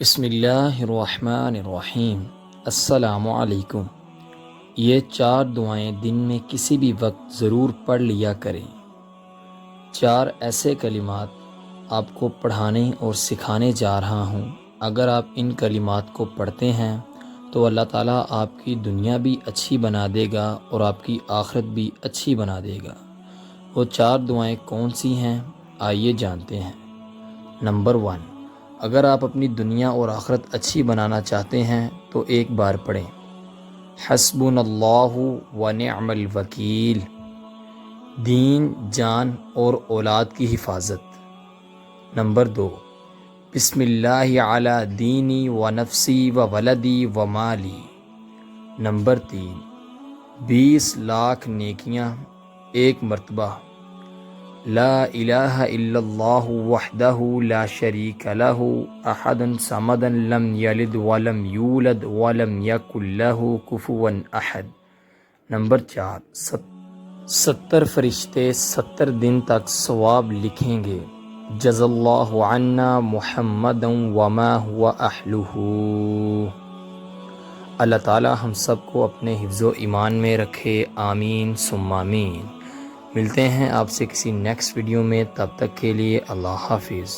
بسم اللہ الرحمن الرحیم۔ السلام علیکم۔ یہ 4 دعائیں دن میں کسی بھی وقت ضرور پڑھ لیا کریں۔ 4 ایسے کلمات آپ کو پڑھانے اور سکھانے جا رہا ہوں۔ اگر آپ ان کلمات کو پڑھتے ہیں تو اللہ تعالیٰ آپ کی دنیا بھی اچھی بنا دے گا اور آپ کی آخرت بھی اچھی بنا دے گا۔ وہ 4 دعائیں کون سی ہیں؟ آئیے جانتے ہیں۔ نمبر 1، اگر آپ اپنی دنیا اور آخرت اچھی بنانا چاہتے ہیں تو ایک بار پڑھیں، حسبنا اللہ و نعم الوکیل، دین، جان اور اولاد کی حفاظت۔ نمبر 2، بسم اللہ علی دینی و نفسی و ولدی و مالی۔ نمبر 3، 20 لاکھ نیکیاں ایک مرتبہ، لا الہ الا اللہ وحدہ لا شریک لہ احد صمد لم یلد ولم یولد ولم یکن لہ کفوا احد۔ نمبر 4، 70 فرشتے 70 دن تک ثواب لکھیں گے، جزا اللہ عنا محمدا وما هو اہلہ۔ اللہ تعالی ہم سب کو اپنے حفظ و ایمان میں رکھے، آمین ثم آمین۔ ملتے ہیں آپ سے کسی نیکسٹ ویڈیو میں، تب تک کے لیے اللہ حافظ۔